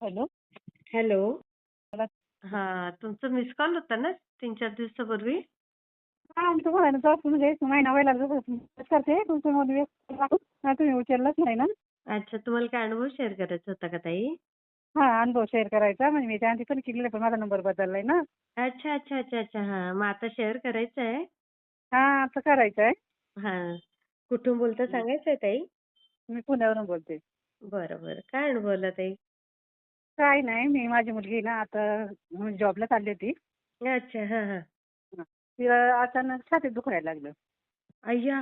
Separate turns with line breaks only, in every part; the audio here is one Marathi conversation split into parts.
हॅलो.
हॅलो.
मला
हां, तुमचा मिस कॉल होता ना 3-4 दिवसापूर्वी?
हां, तुम्हाला ना जस्ट म्हणजे महिना व्हायला लागला करते तुमचं मध्ये तुम्ही उचललंच नाही ना.
अच्छा, तुम्हाला काय अनुभव शेअर करायचा होता का ताई?
हां, अनुभव शेअर करायचा म्हणजे मी त्या आधी पण केलेलं पण माझा नंबर बदललाय ना.
अच्छा, अच्छा, अच्छा, अच्छा. हां, मग आता शेअर करायचं आहे?
हां, आता करायचं आहे.
हां. कुठून बोलता सांगायचं आहे ताई?
मी पुण्यावरून बोलते.
बरं, बरं. काय अनुभव आला ताई?
काय नाही मी माझी मुलगी ना आता जॉबला चालली होती.
अच्छा. हां, हां.
हां. तिला अचानक छातीत दुखायला लागलं.
अय्या!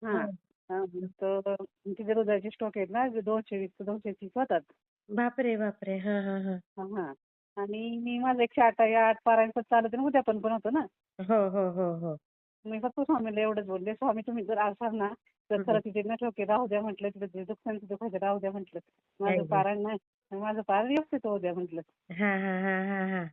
हां.
हां.
हां, तर तिचे हृदयाचे स्ट्रोक आहेत ना 220 ते 230 होतात.
बापरे! बापरे! हां, हां, हां.
हां, हां. आणि मी माझं 108 या 8 पारायण चालू होतं ना उद्यापन होतं ना.
हो, हो, हो, हो.
मी फक्त स्वामीला एवढंच बोलले, स्वामी तुम्ही जर असाल ना, तर
हं, हं.
खरं तिथे न ठोके राहू द्या म्हटलं, तिथे जे दुःखांचं दुखायचं राहू द्या म्हटलं. माझं
अय्या!
पारायण नाही, माझं पारायण व्यवस्थित होऊ द्या म्हटलं.
हां, हां, हां, हां, हां.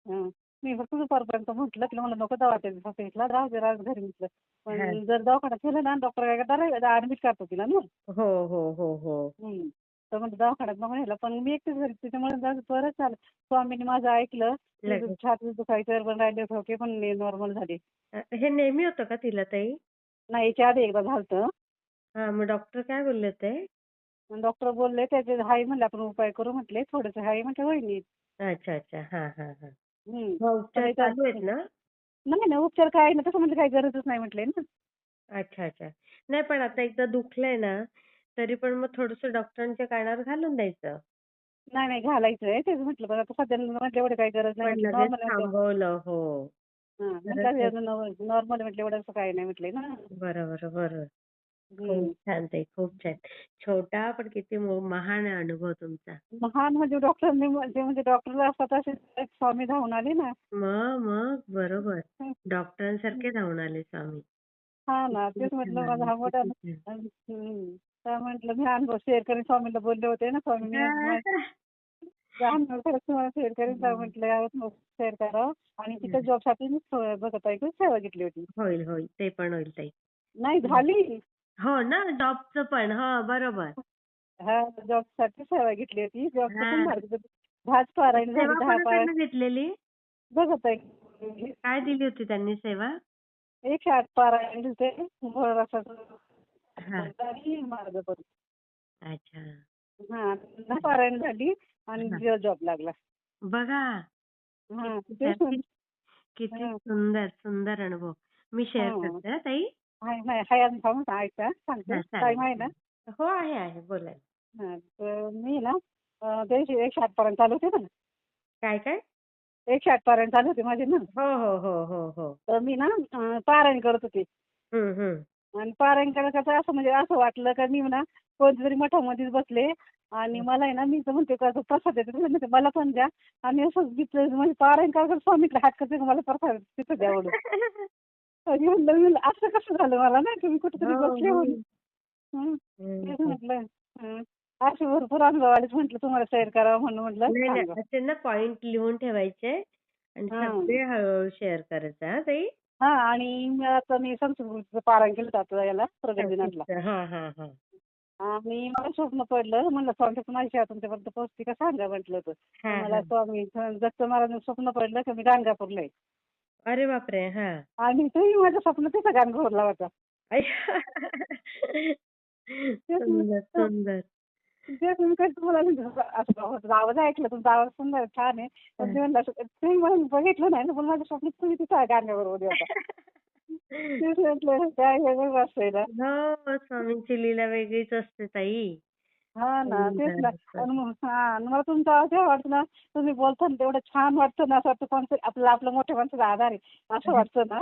हं. मी फक्त दुपारपर्यंत म्हटलं, तिला म्हणलं नको दवाखान्यात हॉस्पिटलला राहू दे घरी म्हटलं.
हां.
पण जर दवाखान्यात केलं ना, डॉक्टर काय करणार ॲडमिट करतो तिला ना.
हो, हो, हो, हो.
हं. तर म्हणलं दवाखान्यात नको न्यायला. पण मी एकटीच घरी त्याच्यामुळे बरं झालं. स्वामींनी माझं ऐकलं. ते
लगेच.
छाती दुखायचं पण राहिले ठोके पण नॉर्मल झाले.
हे नेहमी होतं का तिला ताई?
नाही याच्या आधी एकदा झालं
हां, मग डॉक्टर काय बोलले होते?
मग डॉक्टर बोलले त्याचे हाय म्हणले आपण उपाय करू म्हटले थोडेसे हाय म्हटलं होईल नीट.
अच्छा, अच्छा. हां, हां, हां. मग
पण
उपचार
याच्यात
चालू आहेत ना?
नाही नाही उपचार काय ना तसं म्हणजे काही गरजच नाही म्हटले ना.
अच्छा, अच्छा. नाही पण आता एकदा दुखलंय ना, तरी पण मग थोडंसं डॉक्टरांच्या कानावर घालून द्यायचं.
नाही नाही घालायचंय तेच म्हटलं पण आता सध्या म्हटलं एवढं काही गरज नाही
पण
म्हटलं
लगेच
नॉर्मल म्हटलं.
थांबवलं. हो.
हां
खरंच
म्हटलं नॉर्मल म्हटलं एवढं असं काही नाही म्हटले ना.
बरोबर, बरोबर. खूप
हं.
छान ताई, खूप छान. छोटा पण किती महान आहे अनुभव तुमचा.
महान म्हणजे डॉक्टरांनी म्हणजे डॉक्टर असतात असे एक स्वामी धावून आले ना.
मग बरोबर. डॉक्टरांसारखे धावून आले स्वामी.
हां ना
किती
तेच म्हटलं
छान,
माझा हा मोठा
किती छान.
तर म्हटलं मी अनुभव शेअर करेन स्वामीला बोलले होते ना स्वामींनी अनुभव खरंच तुम्हाला शेअर करेन तर
हं.
म्हटलं यावं मग शेअर करावं. आणि तिथं
हं.
जॉबसाठी मी बघत आहे की सेवा घेतली होती.
होईल, होईल. ते पण होईल ताई.
नाही
हं.
झाली.
हो ना, जॉबचं पण. हो, बरोबर.
हां, जॉबसाठी सेवा घेतली होती. जॉबचं पण
हां.
मार्ग 10 पारायण झाली,
सेवा
10 पारायण
कोणाकडनं घेतलेली?
बघत आहे.
काय दिली होती त्यांनी सेवा?
108 पारायण दिलते
हां.
आणि मार्ग करून.
अच्छा.
हां, 10 पारायण झाली
हां.
आणि जॉब लागला.
बघा,
हां,
किती छान.
तेच म्हण
किती
हां,
सुंदर, सुंदर अनुभव. मी शेअर
हां.
करते हां ताई.
हाय अजून थांबून ऐका सांगते.
हां, सांगा,
टाईम आहे ना?
सांगा. हो, आहे, आहे. बोला.
हां, तर मी ना ते 108 पारायण चालू होते ना.
काय, काय?
108 पारायण चालू होते माझे ना.
हो, हो, हो, हो, हो.
तर मी ना पारायण करत होते.
हं, हं.
आणि पारायण करायचं असं म्हणजे असं वाटलं का मी म्हणा कोणत्यातरी मठामध्येच बसले आणि
हं.
मला आहे ना मी तर म्हणते का तो प्रसाद देते म्हणते मला पण द्या. आणि असं म्हणजे पारायण करायचं स्वामीकडे हात करते का मला प्रसाद तिथं द्या म्हणून. आणि म्हणलं असं कसं झालं मला नाही तुम्ही कुठेतरी
हो,
बसले म्हणून.
हो.
हं.
हं,
तेच
हं.
म्हटलं. हं. असे भरपूर अनुभव आलेत म्हटलं तुम्हाला शेअर करावं म्हणून म्हटलं
नाही, नाही.
सांगा.
असे ना पॉइंट लिहून ठेवायचे आणि
हां.
सगळे हळू-हळू शेअर करायचे हां ताई.
हां आणि मी आता मी संस्कृतचं पारायण केलं होतं याला प्रगट दिनातला.
संस्कृतचं. हां, हां, हां.
आणि मला स्वप्न पडलं म्हणलं स्वामी माझी सेवा तुमच्यापर्यंत पोहोचते का सांगा म्हटलं होतं. तर
हां,
मला
हां.
स्वामी दत्त महाराजांचं स्वप्न पडलं की मी गाणगापूरला आहे.
अरे बापरे! हां.
आणि तेही माझं स्वप्न तिथं गाणगापूरला होता. तेच मी
सुंदर, सुंदर.
तेच मी कसं तुम्हाला म्हणते असं आवाज ऐकला तुमचा आवाज सुंदर छान आहे. पण
हां.
ते म्हणलं असं तुम्ही मला बघितलं नाही ना पण माझ्या स्वप्नात तुम्ही तिथं गाणगापूरमध्ये होता. तेच म्हटलं काय वेगळंच वाटतंय ना.
हो, स्वामींची लीला वेगळीच असते ताई.
हां ना, तेच
सुंदर,
ना. आणि
सुंदर.
मग हां, आणि मला तुमचा आवाज जेव्हा वाटतं ना, तुम्ही बोलताना तेवढं छान वाटतं ना, असं वाटतं कोणतरी आपलं मोठ्या माणसाचा आधार आहे, असं वाटतं ना.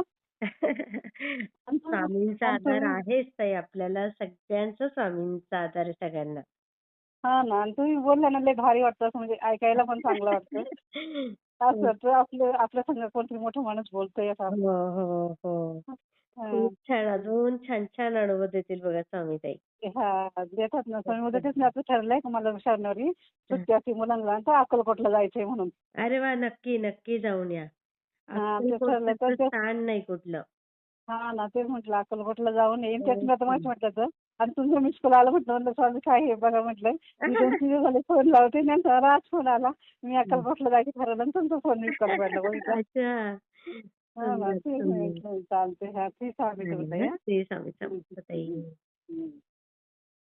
स्वामींचा
आणि
आधार
तुम्ही
आहेच ताई आपल्याला सगळ्यांचा स्वामींचा आधार आहे सगळ्यांना.
हां ना, आणि तुम्ही बोलला ना, लय भारी वाटतं असं म्हणजे ऐकायला पण चांगलं वाटतं. असं
खूप
वाटतं आपल्या संग कोणतरी मोठा माणूस बोलतोय असं.
हो, हो, हो.
हं.
खूप छान. अजून छान-छान अनुभव देतील बघा स्वामीताई.
हां, देतात ना.
खूप
स्वामी उद्या तेच मी
सुंदर.
आता ठरलंय का मला शनिवारी
हं.
सुट्टी असते मुलांना, तर अक्कलकोटला जायचंय म्हणून.
अरे वाह! नक्की, नक्की जाऊन या.
हां, ते ठरलंय तर
अक्कलकोटसारखं
ते
स्थान नाही कुठलं.
हां ना, तेच म्हटलं अक्कलकोटला जाऊन येईन. तेच
खूप
मी आता मगाशी
सुंदर.
म्हटलं तर. आणि तुमचं मिस कॉल आला म्हटलं स्वामी काय हे बघा म्हटलं. मी 2-3 दिवस झाले फोन लावते त्यांचा आज फोन आला. मी अक्कलकोटला जायचं ठरवलं आणि तुमचा फोन मिस कॉल पडला बघितला.
अच्छा.
हो ना
सुंदर,
तेच
सुंदर.
म्हटलं चालतंय. हा ते स्वामी
अरे
तुमचं
वाह!
या.
ते स्वामी समर्थ ताई.
हं.